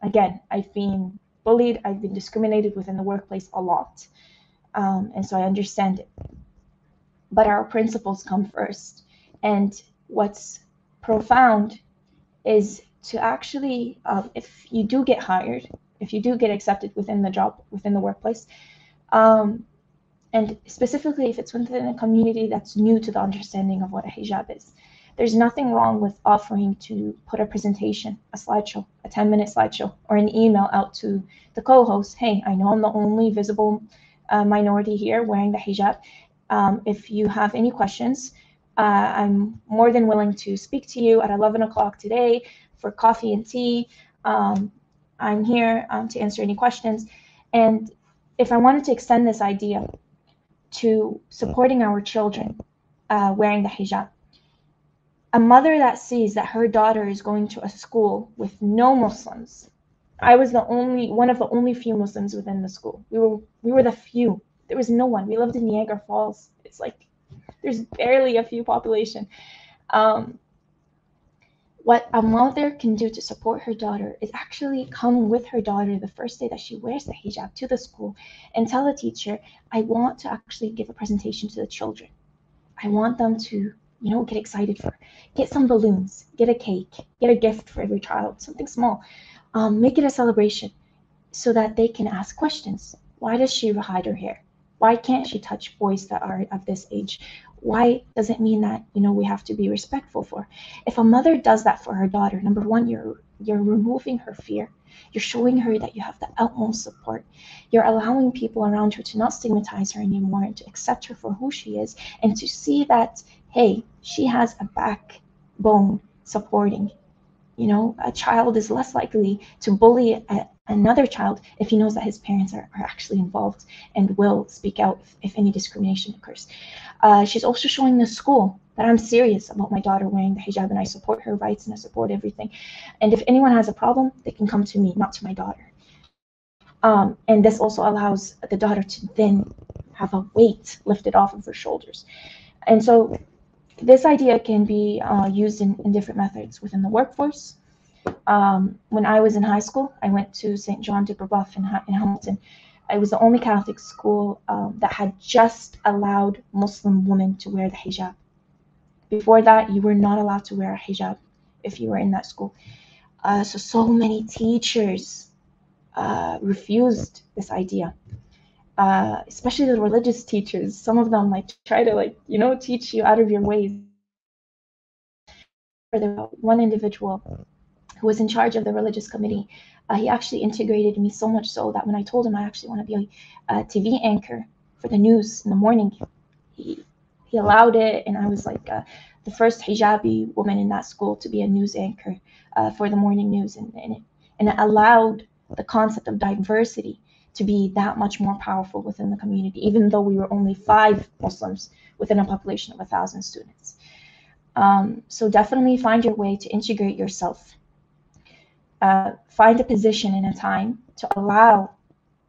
Again, I've been bullied, I've been discriminated within the workplace a lot. And so I understand it. But our principles come first. And what's profound is to actually, if you do get hired, if you do get accepted within the job, within the workplace, and specifically if it's within a community that's new to the understanding of what a hijab is, there's nothing wrong with offering to put a presentation, a slideshow, a 10-minute slideshow, or an email out to the co-host. Hey, I know I'm the only visible minority here wearing the hijab. If you have any questions, I'm more than willing to speak to you at 11 o'clock today for coffee and tea. I'm here to answer any questions. And if I wanted to extend this idea to supporting our children, wearing the hijab. A mother that sees that her daughter is going to a school with no Muslims. I was one of the only few Muslims within the school. We were the few. There was no one. We lived in Niagara Falls. It's like there's barely a few population. What a mother can do to support her daughter is actually come with her daughter the first day that she wears the hijab to the school and tell the teacher, I want to actually give a presentation to the children. I want them to, get excited for, get some balloons, get a cake, get a gift for every child, something small. Make it a celebration so that they can ask questions. Why does she hide her hair? Why can't she touch boys that are of this age? Why does it mean that, we have to be respectful for? If a mother does that for her daughter, number one, you're removing her fear. You're showing her that you have the utmost support. You're allowing people around her to not stigmatize her anymore and to accept her for who she is and to see that, hey, she has a backbone supporting. A child is less likely to bully another child if he knows that his parents are actually involved and will speak out if any discrimination occurs. She's also showing the school that I'm serious about my daughter wearing the hijab and I support her rights and I support everything. And if anyone has a problem, they can come to me, not to my daughter. And this also allows the daughter to then have a weight lifted off of her shoulders. And so this idea can be used in different methods within the workforce. When I was in high school, I went to St. John de Brebeuf in Hamilton. It was the only Catholic school that had just allowed Muslim women to wear the hijab. Before that, you were not allowed to wear a hijab if you were in that school. So many teachers refused this idea. Especially the religious teachers. Some of them try to teach you out of your ways. There was one individual who was in charge of the religious committee. He actually integrated me so much so that when I told him I actually want to be a TV anchor for the news in the morning, he allowed it, and I was the first hijabi woman in that school to be a news anchor for the morning news, and it allowed the concept of diversity to be that much more powerful within the community, even though we were only 5 Muslims within a population of 1,000 students. So definitely find your way to integrate yourself. Find a position in a time to allow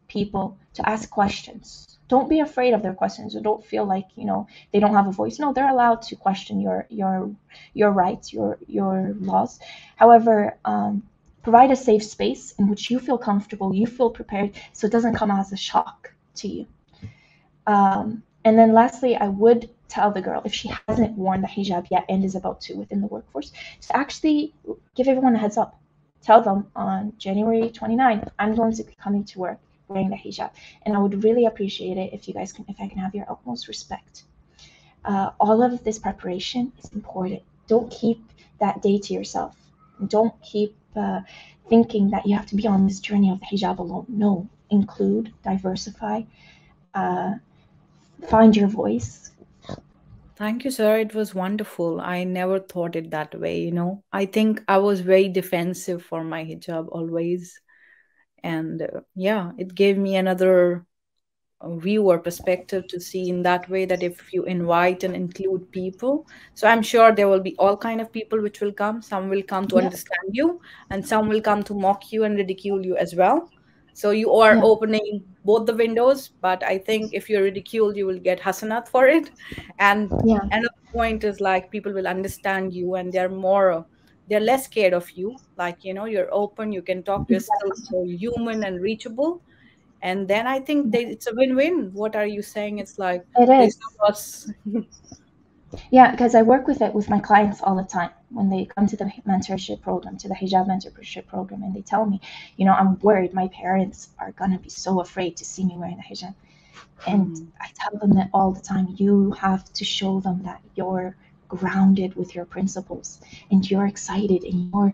people to ask questions. Don't be afraid of their questions, or don't feel like they don't have a voice. No, they're allowed to question your rights, your laws. However, provide a safe space in which you feel comfortable, you feel prepared, so it doesn't come as a shock to you. And then lastly, I would tell the girl, if she hasn't worn the hijab yet and is about to within the workforce, to actually give everyone a heads up. Tell them on January 29th, I'm going to be coming to work wearing the hijab. And I would really appreciate it if I can have your utmost respect. All of this preparation is important. Don't keep that day to yourself. Don't keep thinking that you have to be on this journey of the hijab alone. No, include, diversify, find your voice. Thank you, sir. It was wonderful. I never thought it that way, I think I was very defensive for my hijab always. And yeah, it gave me another view or perspective to see in that way, that if you invite and include people, so I'm sure there will be all kind of people which will come. Some will come to understand you, and some will come to mock you and ridicule you as well. So you are opening both the windows, but I think if you're ridiculed, you will get hasanat for it. And another point is people will understand you, and they're less scared of you. You're open, you can talk, you're still so human and reachable. And then I think it's a win-win. What are you saying? It's it is. Us. Yeah, because I work with my clients all the time when they come to the mentorship program, to the hijab mentorship program, and they tell me, I'm worried my parents are gonna be so afraid to see me wearing the hijab. And I tell them that all the time. You have to show them that you're grounded with your principles and you're excited and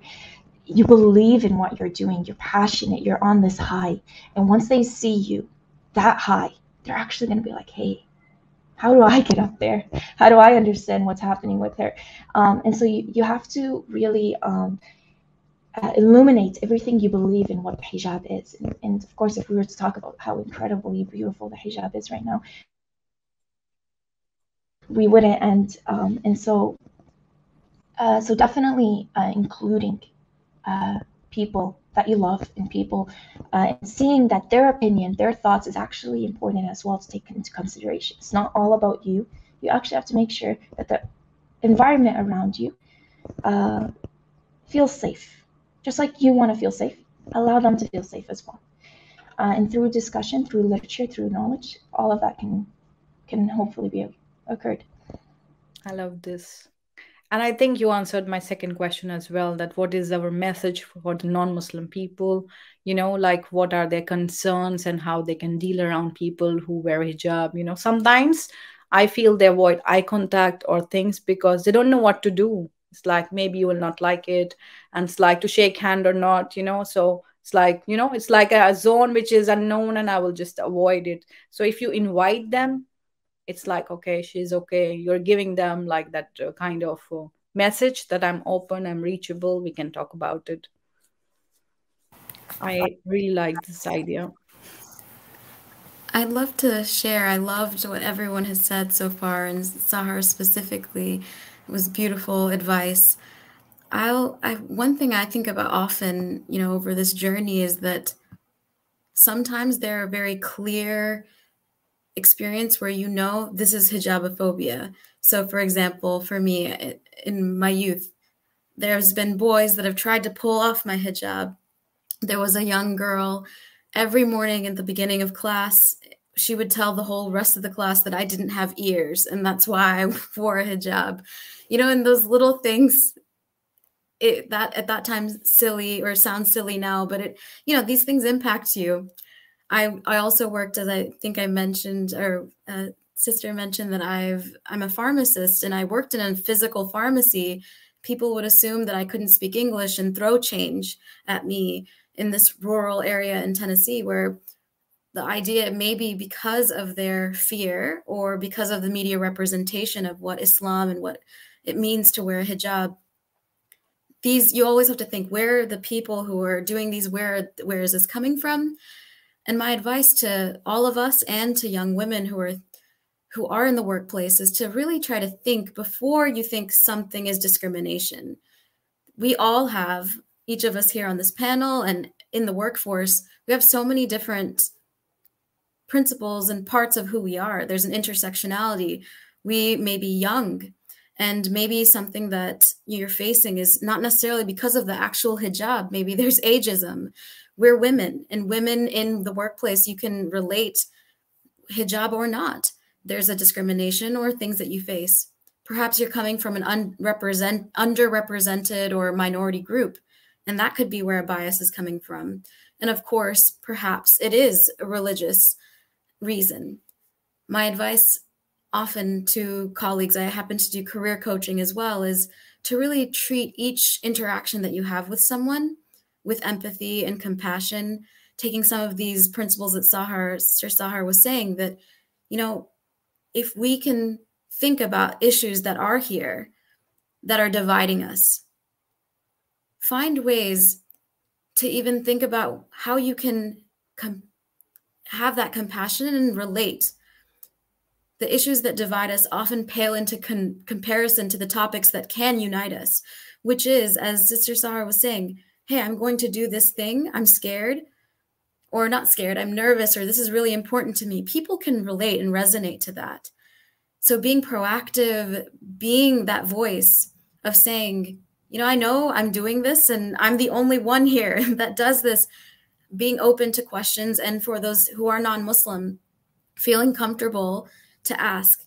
you believe in what you're doing, you're passionate, you're on this high. And once they see you that high, they're actually going to be like, hey, how do I get up there? How do I understand what's happening with her? And so you have to really illuminate everything you believe in what the hijab is. And of course, if we were to talk about how incredibly beautiful the hijab is right now, we wouldn't end. And so definitely including people that you love and people, and seeing that their opinion, their thoughts is actually important as well to take into consideration. It's not all about you. You actually have to make sure that the environment around you feels safe. Just like you want to feel safe, allow them to feel safe as well. And through discussion, through literature, through knowledge, all of that can hopefully be occurred. I love this. And I think you answered my second question as well, that what is our message for the non-Muslim people? You know, like what are their concerns and how they can deal around people who wear hijab? You know, sometimes I feel they avoid eye contact or things because they don't know what to do. It's like, maybe you will not like it. And it's like to shake hand or not, you know. So it's like, you know, it's like a zone which is unknown and I will just avoid it. So if you invite them, it's like, okay, she's okay. You're giving them like that kind of message that I'm open, I'm reachable, we can talk about it. I really like this idea. I'd love to share. I loved what everyone has said so far, and Sahar specifically. It was beautiful advice. One thing I think about often, you know, over this journey is that sometimes there are very clear experience where you know this is hijabophobia. So for example, for me in my youth, there's been boys that have tried to pull off my hijab. There was a young girl, every morning at the beginning of class, she would tell the whole rest of the class that I didn't have ears and that's why I wore a hijab. You know, and those little things, that at that time silly or sounds silly now, but it, you know, these things impact you. I also worked, as I think I mentioned, or sister mentioned, that I'm a pharmacist and I worked in a physical pharmacy. People would assume that I couldn't speak English and throw change at me in this rural area in Tennessee, where the idea, maybe because of their fear or because of the media representation of what Islam and what it means to wear a hijab, you always have to think, where are the people who are doing these, where is this coming from? And my advice to all of us and to young women who are in the workplace is to really try to think before you think something is discrimination. We all have, each of us here on this panel and in the workforce, we have so many different principles and parts of who we are. There's an intersectionality. We may be young, and maybe something that you're facing is not necessarily because of the actual hijab. Maybe there's ageism. We're women, and women in the workplace, you can relate, hijab or not. There's a discrimination or things that you face. Perhaps you're coming from an underrepresented or minority group, and that could be where a bias is coming from. And of course, perhaps it is a religious reason. My advice often to colleagues, I happen to do career coaching as well, is to really treat each interaction that you have with someone with empathy and compassion, taking some of these principles that Sister Sahar was saying, that, you know, if we can think about issues that are here, that are dividing us, find ways to even think about how you can have that compassion and relate. The issues that divide us often pale into comparison to the topics that can unite us, which is, as Sister Sahar was saying, hey, I'm going to do this thing, I'm scared, or not scared, I'm nervous, or this is really important to me. People can relate and resonate to that. So being proactive, being that voice of saying, you know I'm doing this and I'm the only one here that does this, being open to questions, and for those who are non-Muslim, feeling comfortable to ask.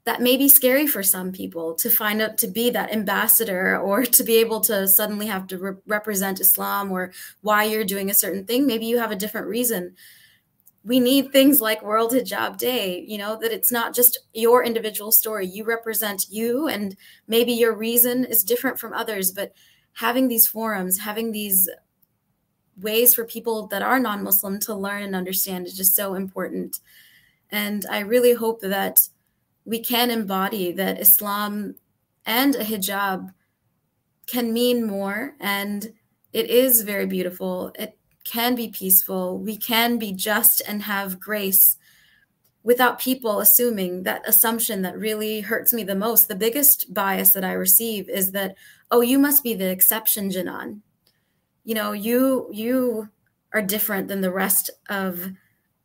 That may be scary for some people, to find out, to be that ambassador, or to be able to suddenly have to represent Islam, or why you're doing a certain thing. Maybe you have a different reason. We need things like World Hijab Day, you know, that it's not just your individual story. You represent you, and maybe your reason is different from others, but having these forums, having these ways for people that are non-Muslim to learn and understand is just so important. And I really hope that we can embody that Islam and a hijab can mean more, and it is very beautiful. It can be peaceful. We can be just and have grace without people assuming. That assumption that really hurts me the most. The biggest bias that I receive is that, oh, you must be the exception, Janan. You know, you are different than the rest of,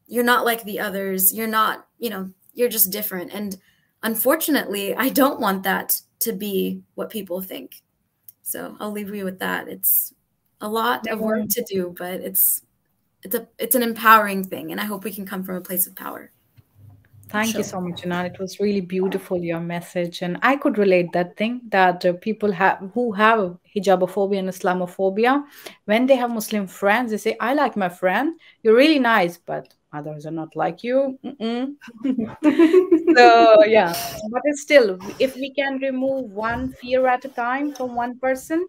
you're not like the others. You're not, you know, you're just different. And unfortunately, I don't want that to be what people think. So I'll leave you with that. It's a lot of work to do, but it's an empowering thing. And I hope we can come from a place of power. Thank you so much, Janan. It was really beautiful, your message. And I could relate that thing that people who have hijabophobia and Islamophobia, when they have Muslim friends, they say, I like my friend. You're really nice, but others are not like you. So, yeah. But it's still, if we can remove one fear at a time from one person,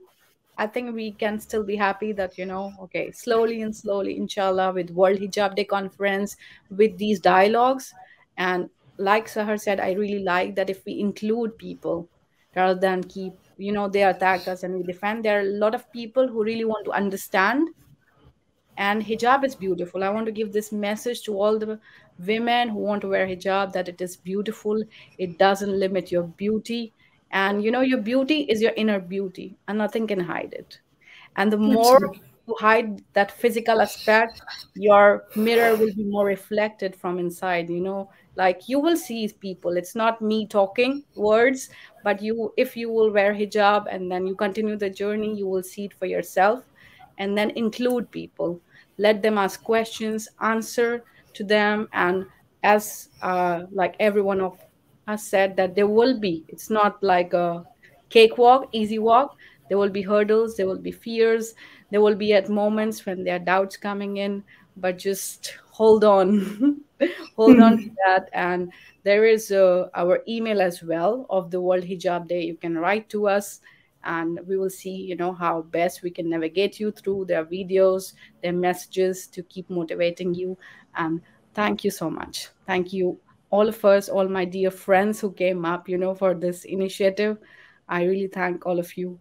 I think we can still be happy that, you know, okay, slowly and slowly, inshallah, with World Hijab Day conference, with these dialogues. And like Sahar said, I really like that if we include people rather than keep, you know, they attack us and we defend. There are a lot of people who really want to understand. And hijab is beautiful. I want to give this message to all the women who want to wear hijab, that it is beautiful. It doesn't limit your beauty. And, you know, your beauty is your inner beauty and nothing can hide it. And the more you hide that physical aspect, your mirror will be more reflected from inside, you know, like you will see people. It's not me talking words, but if you will wear hijab and then you continue the journey, you will see it for yourself. And then include people, let them ask questions, answer to them. And as like every one of us said, that there will be, it's not like a cakewalk, easy walk. There will be hurdles, there will be fears, there will be at moments when there are doubts coming in, but just hold on. Hold on to that. And there is our email as well of the World Hijab Day. You can write to us and we will see, you know, how best we can navigate you through their videos, their messages to keep motivating you. And thank you so much. Thank you, all of us, all my dear friends who came up, you know, for this initiative. I really thank all of you.